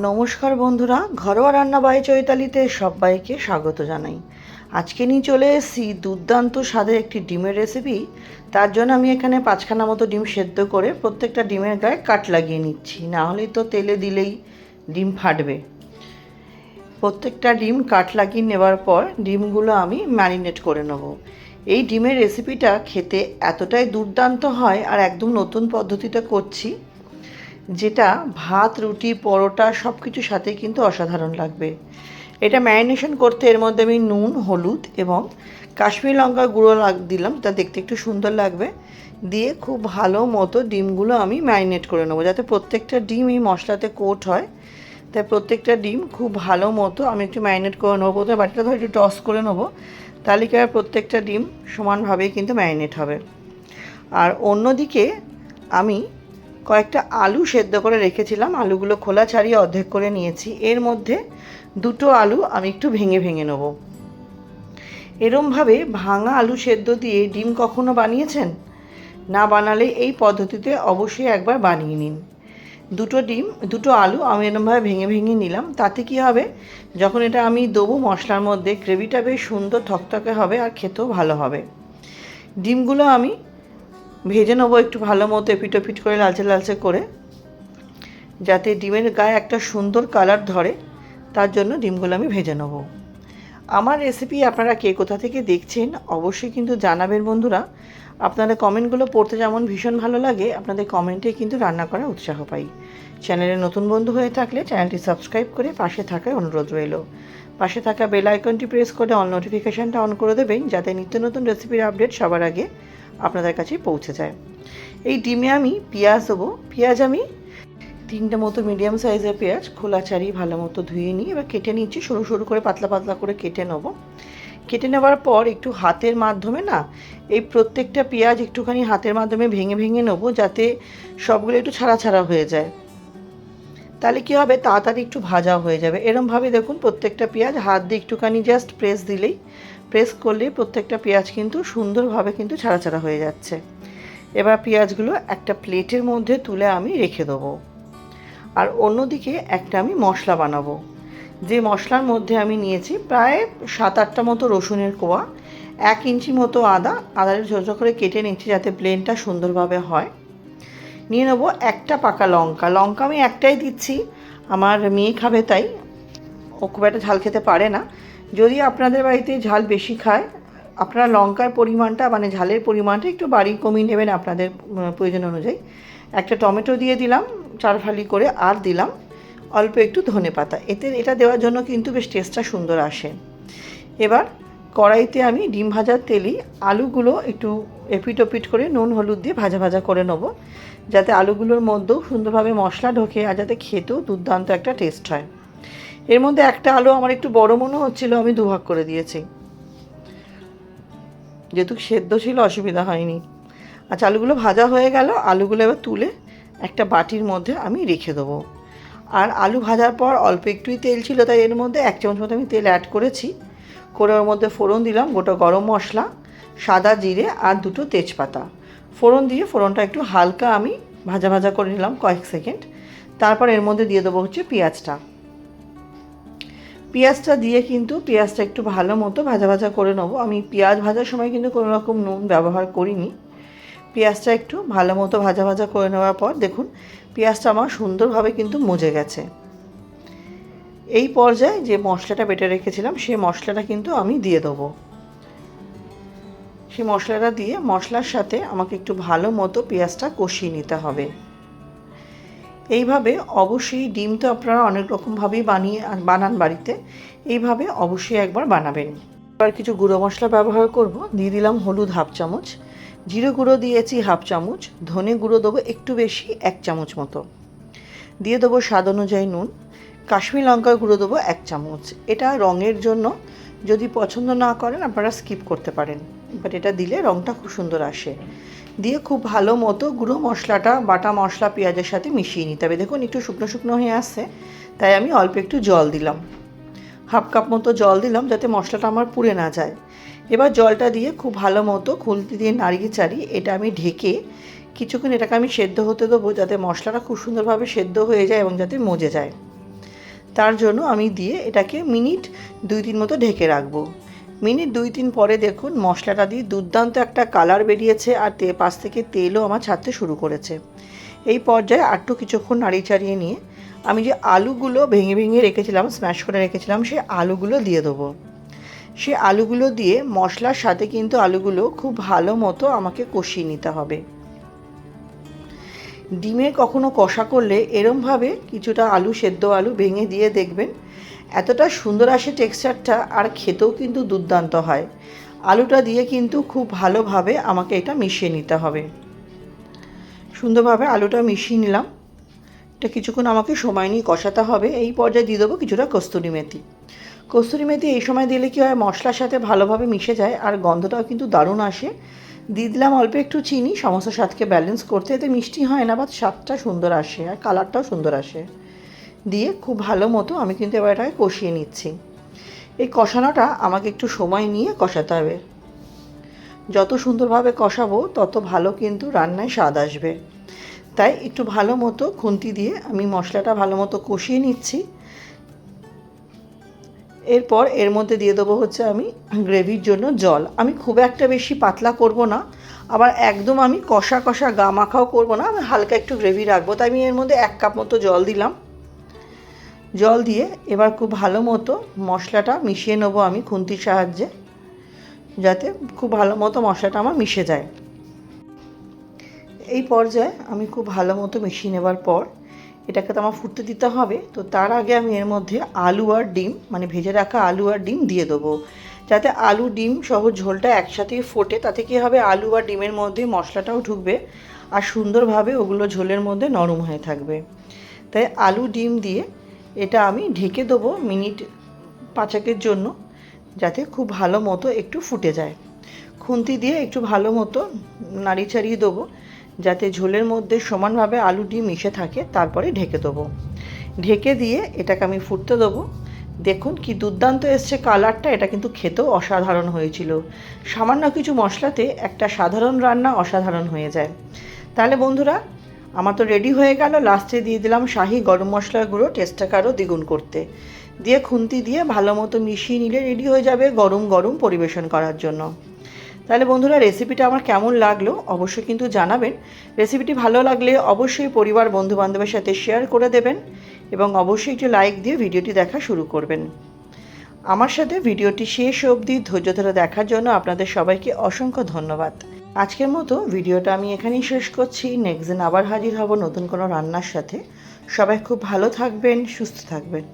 নমস্কার বন্ধুরা, ঘরোয়া রান্না বাই চৈতালিতে সবাইকে স্বাগত জানাই। আজকে নিয়ে চলে এসেছি দুর্দান্ত স্বাদের একটি ডিমের রেসিপি। তার জন্য আমি এখানে 5খানা মতো ডিম সেদ্ধ করে প্রত্যেকটা ডিমের গায়ে কাট লাগিয়ে নিচ্ছি, না হলে তো তেলে দিলেই ডিম ফাটবে। প্রত্যেকটা ডিম কাট লাগিয়ে নেওয়ার পর ডিমগুলো আমি ম্যারিনেট করে নেব। এই ডিমের রেসিপিটা খেতে এতটাই দুর্দান্ত হয়, আর একদম নতুন পদ্ধতিতে করছি, যেটা ভাত, রুটি, পরোটা সব কিছুর সাথেই কিন্তু অসাধারণ লাগবে। এটা ম্যারিনেশন করতে এর মধ্যে আমি নুন, হলুদ এবং কাশ্মীরি লঙ্কার গুঁড়ো দিলাম, তা দেখতে একটু সুন্দর লাগবে। দিয়ে খুব ভালো মতো ডিমগুলো আমি ম্যারিনেট করে নেবো, যাতে প্রত্যেকটা ডিম এই মশলাতে কোট হয়। তাই প্রত্যেকটা ডিম খুব ভালো মতো আমি একটু ম্যারিনেট করে নেবো। প্রথমে বাটিটা ধরে একটু টস করে নেবো, তাহলে কি আর প্রত্যেকটা ডিম সমানভাবেই কিন্তু ম্যারিনেট হবে। আর অন্যদিকে আমি কয়েকটা আলু সেদ্ধ করে রেখেছিলাম, আলুগুলো খোলা ছাড়িয়ে অর্ধেক করে নিয়েছি। এর মধ্যে দুটো আলু আমি একটু ভেঙে ভেঙে নেব। এরমভাবে ভাঙা আলু সেদ্ধ দিয়ে ডিম কখনো বানিয়েছেন? না বানালে এই পদ্ধতিতে অবশ্যই একবার বানিয়ে নিন। দুটো আলু আমি এরমভাবে ভেঙে ভেঙে নিলাম। তাতে কি হবে, যখন এটা আমি দেবো মশলার মধ্যে, গ্রেভিটা বেশ সুন্দর থকথকে হবে আর খেতেও ভালো হবে। ডিমগুলো আমি ভেজে নেবো একটু ভালো মতো, এপিট ওপিট করে লালচে লালচে করে, যাতে ডিমের গায়ে একটা সুন্দর কালার ধরে। তার জন্য ডিমগুলো আমি ভেজে নেব। আমার রেসিপি আপনারা কে কোথা থেকে দেখছেন অবশ্যই কিন্তু জানাবেন বন্ধুরা। আপনাদের কমেন্টগুলো পড়তে যেমন ভীষণ ভালো লাগে, আপনাদের কমেন্টে কিন্তু রান্না করার উৎসাহ পাই। চ্যানেলে নতুন বন্ধু হয়ে থাকলে চ্যানেলটি সাবস্ক্রাইব করে পাশে থাকার অনুরোধ রইল। পাশে থাকা বেল আইকনটি প্রেস করে অল নোটিফিকেশানটা অন করে দেবেন, যাতে নিত্য নতুন রেসিপির আপডেট সবার আগে আপনাদের কাছে পৌঁছে যায়। এই ডিমে আমি পেঁয়াজ দেবো। পেঁয়াজ আমি 3টে মতো মিডিয়াম সাইজের পেঁয়াজ খোলা ছাড়িয়ে ভালো মতো ধুয়ে নিই। এবার কেটে নিচ্ছি, সরু সরু করে পাতলা পাতলা করে কেটে নেব। কেটে নেওয়ার পর একটু হাতের মাধ্যমে এই প্রত্যেকটা পেঁয়াজ একটুখানি হাতের মাধ্যমে ভেঙে ভেঙে নেবো, যাতে সবগুলো একটু ছাড়া ছাড়া হয়ে যায়। তাহলে কী হবে, তাড়াতাড়ি একটু ভাজা হয়ে যাবে। এরমভাবে দেখুন প্রত্যেকটা পেঁয়াজ হাত দিয়ে একটুখানি জাস্ট প্রেস করলেই প্রত্যেকটা পেঁয়াজ কিন্তু সুন্দরভাবে কিন্তু ছাড়া ছাড়া হয়ে যাচ্ছে। এবার পেঁয়াজগুলো একটা প্লেটের মধ্যে তুলে আমি রেখে দেবো। আর অন্যদিকে একটা আমি মশলা বানাবো। যে মশলার মধ্যে আমি নিয়েছি প্রায় 7-8টা মতো রসুনের কোয়া, 1 ইঞ্চি মতো আদাটা ছোটো ছোটো করে কেটে নিচ্ছি, যাতে ব্লেন্ডটা সুন্দরভাবে হয়। নিয়ে নেবো একটা পাকা লঙ্কা আমি একটাই দিচ্ছি, আমার মেয়ে খাবে তাই। ও খুব একটা ঝাল খেতে পারে না। যদি আপনাদের বাড়িতে ঝাল বেশি খায়, আপনারা লঙ্কার পরিমাণটা ঝালের পরিমাণটা একটু বাড়িয়ে কমিয়ে নেবেন আপনাদের প্রয়োজন অনুযায়ী। একটা টমেটো দিয়ে দিলাম 4 ফালি করে, আর দিলাম অল্প একটু ধনেপাতা। এটা দেওয়ার জন্য কিন্তু বেশ টেস্টটা সুন্দর আসে। এবার কড়াইতে আমি ডিম ভাজার তেলেই আলুগুলো একটু এপিট ওপিট করে নুন হলুদ দিয়ে ভাজা ভাজা করে নেব, যাতে আলুগুলোর মধ্যেও সুন্দরভাবে মশলা ঢোকে আর যাতে খেতেও দুর্দান্ত একটা টেস্ট হয়। এর মধ্যে একটা আলু আমার একটু বড় মনে হচ্ছিল, আমি দুভাগ করে দিয়েছি, যেহেতু সেদ্ধ ছিল অসুবিধা হয়নি। আচ্ছা, আলুগুলো ভাজা হয়ে গেল। আলুগুলো এবার তুলে একটা বাটির মধ্যে আমি রেখে দেবো। আর আলু ভাজার পর অল্প একটুই তেল ছিল, তাই এর মধ্যে 1 চামচ মতো আমি তেল অ্যাড করেছি। করে ওর মধ্যে ফোড়ন দিলাম গোটা গরম মশলা, সাদা জিরে আর 2টো তেজপাতা। ফোড়ন দিয়ে ফোড়নটা একটু হালকা আমি ভাজা ভাজা করে নিলাম কয়েক সেকেন্ড। তারপর এর মধ্যে দিয়ে দেবো হচ্ছে পেঁয়াজটা দিয়ে কিন্তু পেঁয়াজটা একটু ভালো মতো ভাজা ভাজা করে নেবো। আমি পেঁয়াজ ভাজার সময় কিন্তু কোনো রকম নুন ব্যবহার করিনি। পেঁয়াজটা একটু ভালো মতো ভাজা ভাজা করে নেওয়ার পর দেখুন পেঁয়াজটা আমার সুন্দরভাবে কিন্তু মজে গেছে। এই পর্যায়ে যে মশলাটা বেটে রেখেছিলাম সেই মশলাটা কিন্তু আমি দিয়ে দেবো। সেই মশলাটা দিয়ে মশলার সাথে আমাকে একটু ভালো মতো পেঁয়াজটা কষিয়ে নিতে হবে। এইভাবে অবশ্যই, ডিম তো আপনারা অনেক রকমভাবেই বানান বাড়িতে, এইভাবে অবশ্যই একবার বানাবেন। এবার কিছু গুঁড়ো মশলা ব্যবহার করব। দিয়ে দিলাম হলুদ 1/2 চামচ, জিরে গুঁড়ো দিয়েছি 1/2 চামচ, ধনে গুঁড়ো দেবো একটু বেশি 1 চামচ মতো, দিয়ে দেবো স্বাদ অনুযায়ী নুন, কাশ্মীরি লঙ্কার গুঁড়ো দেবো 1 চামচ। এটা রঙের জন্য, যদি পছন্দ না করেন আপনারা স্কিপ করতে পারেন, বাট এটা দিলে রঙটা খুব সুন্দর আসে। দিয়ে খুব ভালো মতো গুঁড়ো মশলাটা বাটা মশলা পেঁয়াজের সাথে মিশিয়ে নিতে হবে। দেখুন একটু শুকনো শুকনো হয়ে আসছে, তাই আমি অল্প একটু জল দিলাম, 1/2 কাপ মতো জল দিলাম, যাতে মশলাটা আমার পুড়ে না যায়। এবার জলটা দিয়ে খুব ভালো মতো খুন্তি দিয়ে নাড়িয়ে চাড়িয়ে এটা আমি ঢেকে কিছুক্ষণ এটাকে আমি সেদ্ধ হতে দেবো, যাতে মশলাটা খুব সুন্দরভাবে সেদ্ধ হয়ে যায় এবং যাতে মজে যায়। তার জন্য আমি দিয়ে এটাকে মিনিট 2-3 মতো ঢেকে রাখবো। মিনিট 2-3 পরে দেখুন মশলাটা দিয়ে দুর্দান্ত একটা কালার বেরিয়েছে আর পাশ থেকে তেলও আমার ছাড়তে শুরু করেছে। এই পর্যায়ে আরটু কিছুক্ষণ নাড়িয়ে চাড়িয়ে নিয়ে আমি যে আলুগুলো ভেঙে ভেঙে রেখেছিলাম, স্ম্যাশ করে রেখেছিলাম, সেই আলুগুলো দিয়ে দেবো। সেই আলুগুলো দিয়ে মশলার সাথে কিন্তু আলুগুলো খুব ভালো মতো আমাকে কষিয়ে নিতে হবে। ডিমের কখনো কষা করলে এরমভাবে কিছুটা আলু, সেদ্ধ আলু ভেঙে দিয়ে দেখবেন এতটা সুন্দর আসে টেক্সচারটা, আর খেতেও কিন্তু দুর্দান্ত হয়। আলুটা দিয়ে কিন্তু খুব ভালোভাবে আমাকে এটা মিশিয়ে নিতে হবে। সুন্দরভাবে আলুটা মিশিয়ে নিলাম। এটা কিছুক্ষণ আমাকে সময় নিয়ে কষাতে হবে। এই পর্যায়ে দিয়ে দেবো কিছুটা কস্তুরি মেথি। কস্তুরি মেথি এই সময় দিলে কী হয়, মশলার সাথে ভালোভাবে মিশে যায় আর গন্ধটাও কিন্তু দারুণ আসে। দিয়ে দিলাম অল্প একটু চিনি সমস্ত স্বাদকে ব্যালেন্স করতে, এতে মিষ্টি হয় না, বাট স্বাদটা সুন্দর আসে আর কালারটাও সুন্দর আসে। দিয়ে খুব ভালো মতো আমি কিন্তু এবার এটাকে কষিয়ে নিচ্ছি। এই কষানোটা আমাকে একটু সময় নিয়ে কষাতে হবে। যত সুন্দরভাবে কষাবো তত ভালো কিন্তু রান্নায় স্বাদ আসবে। তাই একটু ভালো মতো খুন্তি দিয়ে আমি মশলাটা ভালো মতো কষিয়ে নিচ্ছি। এরপর এর মধ্যে দিয়ে দেবো হচ্ছে আমি গ্রেভির জন্য জল। আমি খুব একটা বেশি পাতলা করব না, আবার একদম আমি কষা কষা গা মাখাও করবো না, আমি হালকা একটু গ্রেভি রাখবো। তাই আমি এর মধ্যে 1 কাপ মতো জল দিলাম। জল দিয়ে এবার খুব ভালো মতো মশলাটা মিশিয়ে নেবো আমি খুন্তির সাহায্যে, যাতে খুব ভালো মতো মশলাটা আমার মিশে যায়। এই পর্যায়ে আমি খুব ভালো মতো মিশিয়ে নেবার পর এটাকে তো আমার ফুটতে দিতে হবে, তো তার আগে আমি এর মধ্যে আলু আর ডিম, মানে ভেজে রাখা আলু আর ডিম দিয়ে দেবো, যাতে আলু ডিম সহ ঝোলটা একসাথেই ফোটে। তাতে কী হবে, আলু আর ডিমের মধ্যে মশলাটাও ঢুকবে আর সুন্দরভাবে ওগুলো ঝোলের মধ্যে নরম হয়ে থাকবে। তাই আলু ডিম দিয়ে এটা আমি ঢেকে দেবো মিনিট 5 জন্য, যাতে খুব ভালো মতো একটু ফুটে যায়। খুন্তি দিয়ে একটু ভালো মতো নাড়ি চাড়িয়ে দেবো, যাতে ঝোলের মধ্যে সমানভাবে আলু ডিম মিশে থাকে। তারপরে ঢেকে দেবো। ঢেকে দিয়ে এটাকে আমি ফুটতে দেবো। দেখুন কি দুর্দান্ত এসছে কালারটা, এটা কিন্তু খেতেও অসাধারণ হয়েছিল। সামান্য কিছু মশলাতে একটা সাধারণ রান্না অসাধারণ হয়ে যায়। তাহলে বন্ধুরা আমার তো রেডি হয়ে গেল। লাস্টে দিয়ে দিলাম শাহি গরম মশলার গুঁড়ো, টেস্টটাকে আরও দ্বিগুণ করতে। দিয়ে খুন্তি দিয়ে ভালো মতো মিশিয়ে নিলে রেডি হয়ে যাবে গরম গরম পরিবেশন করার জন্য। তাহলে বন্ধুরা রেসিপিটা আমার কেমন লাগলো অবশ্যই কিন্তু জানাবেন। রেসিপিটি ভালো লাগলে অবশ্যই পরিবার বন্ধুবান্ধবের সাথে শেয়ার করে দেবেন এবং অবশ্যই একটু লাইক দিয়ে ভিডিওটি দেখা শুরু করবেন। আমার সাথে ভিডিওটি শেষ অবধি ধৈর্য ধরে দেখার জন্য আপনাদের সবাইকে অসংখ্য ধন্যবাদ। আজকের মতো ভিডিওটা আমি এখানেই শেষ করছি। নেক্সট দিন আবার হাজির হব নতুন কোনো রান্নার সাথে। সবাই খুব ভালো থাকবেন, সুস্থ থাকবেন।